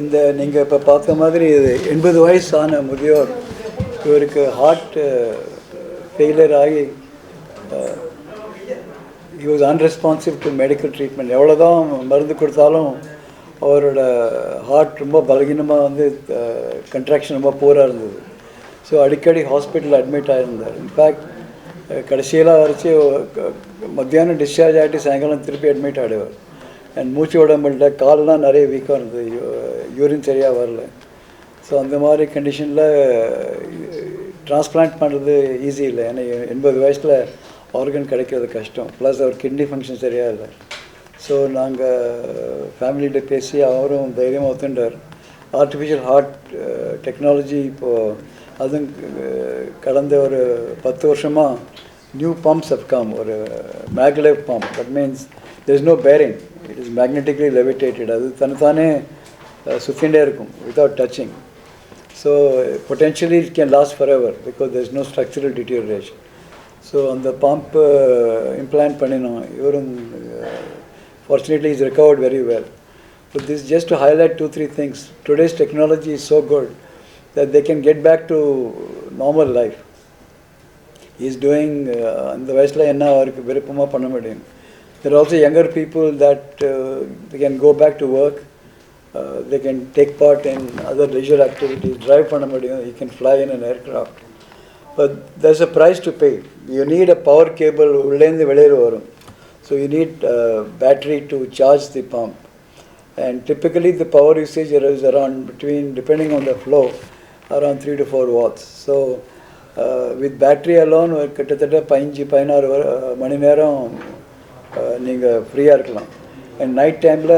இந்த நீங்கள் இப்போ பார்த்த மாதிரி இது 80 வயசான முதியோர் இவருக்கு ஹார்ட் ஃபெயிலியர் ஆகி he was unresponsive to medical treatment. எவ்வளோ தான் மருந்து கொடுத்தாலும் அவரோட ஹார்ட் ரொம்ப பலகீனமாக வந்து கன்ட்ராக்ஷன் ரொம்ப பூராக இருந்தது. ஸோ அடிக்கடி ஹாஸ்பிட்டலில் அட்மிட் ஆகிருந்தார். இன்ஃபேக்ட் கடைசியெல்லாம் வரைச்சி மத்தியானம் டிஸ்சார்ஜ் ஆகிட்டு சாயங்காலம் திருப்பி அட்மிட் ஆகிடுவார். அண்ட் மூச்சு விட முடியல, கால்லாம் நிறைய வீக்காக இருந்தது, யூரின் சரியாக வரல. ஸோ அந்த மாதிரி கண்டிஷனில் டிரான்ஸ்பிளான்ட் பண்ணுறது ஈஸி இல்லை. ஏன்னா 80 வயசில் ஆர்கன் கிடைக்கிறது கஷ்டம். ப்ளஸ் அவர் கிட்னி ஃபங்க்ஷன் சரியாக இல்லை. ஸோ நாங்கள் ஃபேமிலிகிட்ட பேசி அவரும் தைரியமாக ஒத்துண்டார். ஆர்டிஃபிஷியல் ஹார்ட் டெக்னாலஜி இப்போது அதுவும் கடந்த ஒரு 10 வருஷமாக நியூ பம்ப்ஸ் have come. ஒரு maglev pump. That means there is no bearing. It is magnetically levitated. அது தனித்தானே சுற்றிகிட்டே இருக்கும் without touching. So potentially it can last forever because there is no structural deterioration. So அந்த pump implant பண்ணினோம். இவரும் fortunately he's recovered very well. But this is just to highlight 2-3 things. Today's technology is so good that they can get back to normal life. He is doing அந்த வயசில் என்ன அவருக்கு விருப்பமாக பண்ண முடியும். There are also younger people that they can go back to work. They can take part in other leisure activities. Drive பண்ண முடியும். You can fly in an aircraft. But there's a price to pay. You need a power cable உள்ளேந்து வெளியில் வரும். So you need battery to charge the pump. And typically the power usage is around between, depending on the flow, around 3 to 4 watts. So with battery alone கிட்டத்தட்ட 15-16 மணி நேரம் நீங்கள் ஃப்ரீயாக இருக்கலாம். And night டைமில்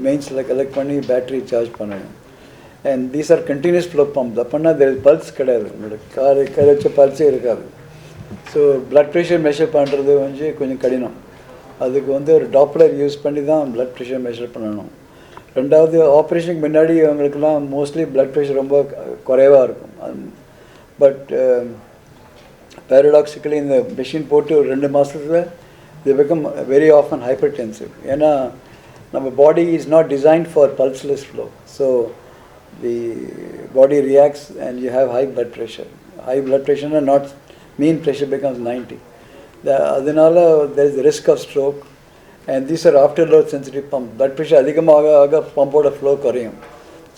மெயின்ஸில் collect பண்ணி பேட்ரி சார்ஜ் பண்ணணும். And these are continuous flow pump. அப்படின்னா தெர் பல்ஸ் கிடையாது. உங்களோட கை வச்ச பல்ஸே இருக்காது. ஸோ ப்ளட் ப்ரெஷர் மெஷர் பண்ணுறது கொஞ்சம் கடினம். அதுக்கு ஒரு டாப்ளர் யூஸ் பண்ணி தான் ப்ளட் ப்ரெஷர் மெஷர் பண்ணணும். ரெண்டாவது ஆப்ரேஷனுக்கு முன்னாடி அவங்களுக்குலாம் மோஸ்ட்லி ப்ளட் ப்ரெஷர் ரொம்ப குறைவாக இருக்கும். பட் பேரடாக்சிக்கலி இந்த மிஷின் போட்டு ஒரு 2 மாதத்தில் they become very often hypertensive. ஏன்னா நம்ம body is not designed for pulseless flow. So the body reacts and you have high blood pressure. High blood pressure and not mean pressure becomes 90. அதனால there is the risk of stroke. And these are afterload sensitive pump. Blood pressure அதிகமாக ஆக பம்போட flow குறையும்.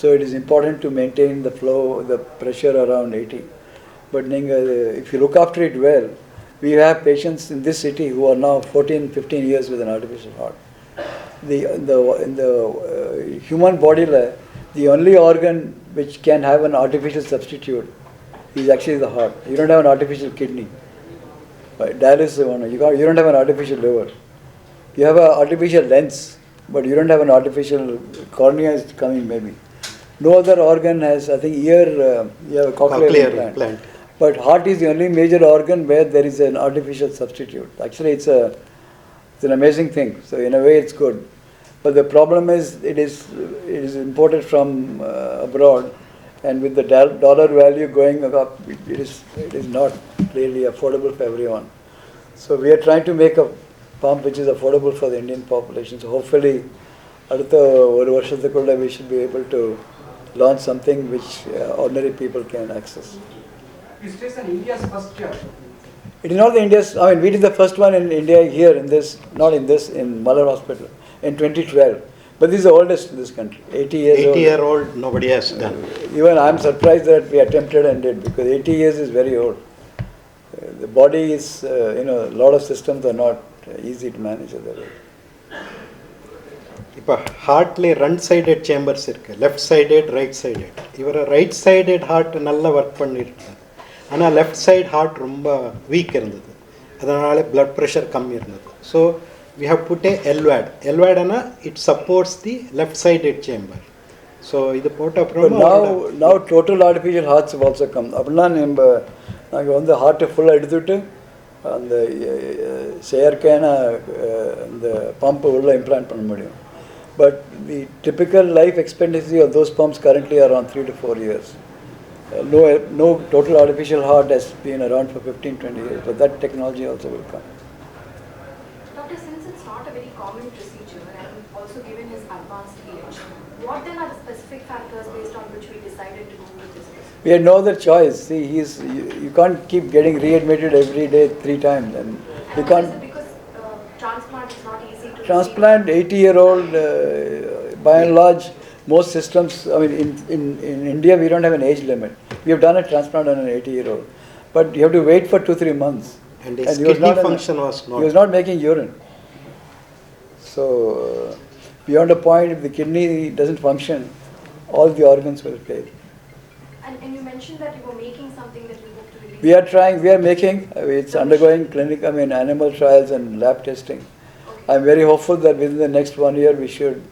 So it is important to maintain the flow, the pressure around 80. But நீங்கள் if you look after it well, we have patients in this city who are now 14-15 years with an artificial heart. In the human body, the only organ which can have an artificial substitute is actually the heart. You don't have an artificial kidney. Dialysis, you don't have an artificial liver. You have an artificial lens, but you don't have an artificial cornea is coming maybe. No other organ has, I think, ear, you have a cochlear implant. But heart is the only major organ where there is an artificial substitute. Actually, it's an amazing thing. So in a way, it's good. But the problem is, it is imported from abroad, and with the dollar value going up, it is not really affordable for everyone. So we are trying to make a pump which is affordable for the Indian population. So hopefully, அடுத்த ஒரு வருஷத்துக்குள்ள we should be able to launch something which ordinary people can access. Is this an India's first job? It is not the India's. I mean, we did the first one in India here in this, not in this, in Malar Hospital in 2012. But this is the oldest in this country. 80 years 80 old. 80-year-old, nobody has done. Even I am surprised that we attempted and did, because 80 years is very old. The body is, a lot of systems are not easy to manage otherwise. இப்போ ஹார்ட்ல ரன் sided chambers இருக்கு, left sided, right sided. இவர் right sided heart நல்லா work பண்ணியிருக்காரு. ஆனால் left side heart ரொம்ப weak இருந்தது. அதனால பிளட் ப்ரெஷர் கம்மி இருந்தது. So we have put a LVAD. LVADனா it supports the left sided chamber. So இது போட்ட அப்புறம் now total artificial hearts have also come. அப்படின்னா நாங்கள் ஹார்ட்டை ஃபுல்லாக எடுத்துவிட்டு அந்த செயற்கையான இந்த பம்பை உள்ள இம்ப்ளான்ட் பண்ண முடியும். But the typical life expectancy of those pumps currently are around 3 to 4 years. No total artificial heart has been around for 15-20 years, but that technology also will come. Doctor, since it's not a very common procedure and also also given his advanced age. What then are the specific factors based on which we decided to go with this person? We had no other choice. See, you can't keep getting readmitted every day 3 times. And you And can't. is it because transplant is not easy to Transplant, 80-year-old, by and large, most systems, I mean, in India, we don't have an age limit. We have done a transplant on an 80-year-old. But you have to wait for 2-3 months. And his he was kidney not function was not. He was not making urine. So, beyond a point, if the kidney doesn't function, all the organs will fail. And you mentioned that you were making something that you hope to release. We are making, it's undergoing animal trials and lab testing. Okay. I'm very hopeful that within the next 1 year we should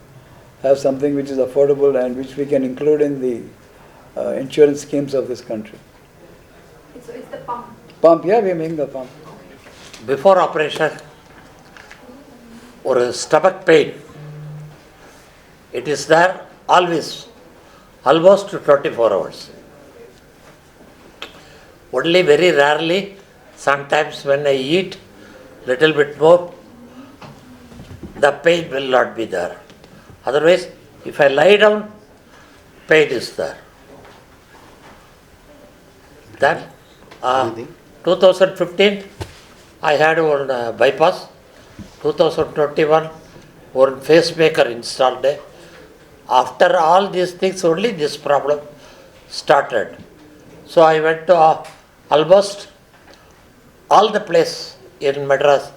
have something which is affordable and which we can include in the insurance schemes of this country. So it's the pump. Pump, yeah, we're making the pump. Before operation, or stomach pain, it is there always, almost 24 hours. Only very rarely, sometimes when I eat little bit more, the pain will not be there. Otherwise, if I lie down, pain is there. Then, 2015, I had one bypass. 2021, one pacemaker installed. After all these things, only this problem started. So I went to almost all the place in Madras,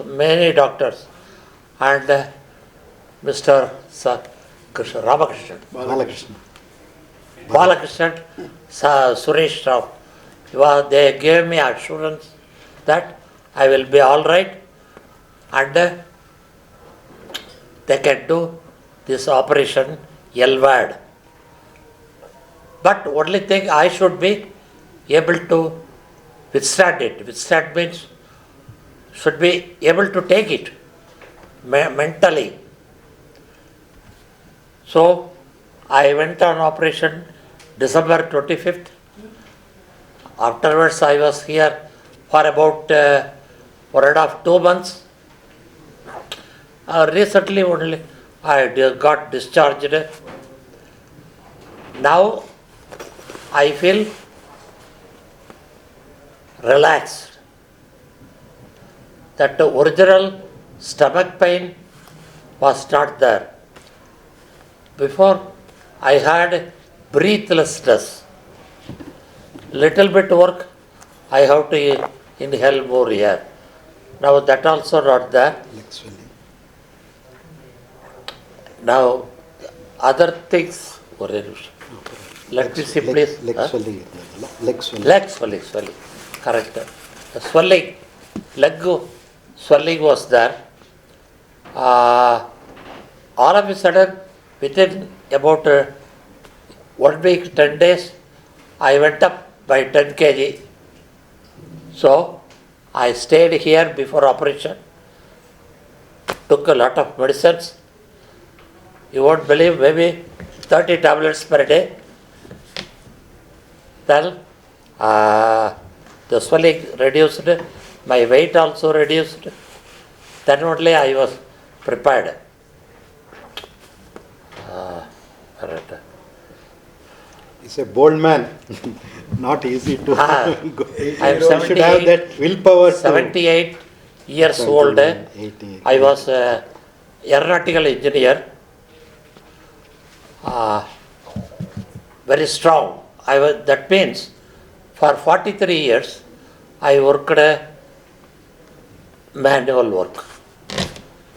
many doctors, and Mr. Ramakrishnan, Balakrishnan, Suresh Rao, they gave me assurance that I will be all right and they can do this operation LVAD. But only thing, I should be able to withstand it. Withstand means should be able to take it mentally. So I went on operation December 25th. Afterwards I was here for about 1.5 2 months. Recently only I got discharged. Now I feel relaxed. That the original stomach pain was not there. Before I had breathlessness. Little bit work, I have to inhale more air. Now that also not there. Now other things, let me see please. Leg swelling, correct. Swelling, leg swelling was there. All of a sudden, within about 1 week, 10 days, I went up by 10 kg. So I stayed here before operation, took a lot of medicines. You won't believe, maybe 30 tablets per day. Then the swelling reduced, my weight also reduced. Then only I was prepared. He's a bold man. Not easy to go. I am You should have that willpower. 78 years old. 88. I was an aeronautical engineer. Very strong. That means for 43 years I worked manual work,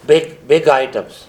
big items.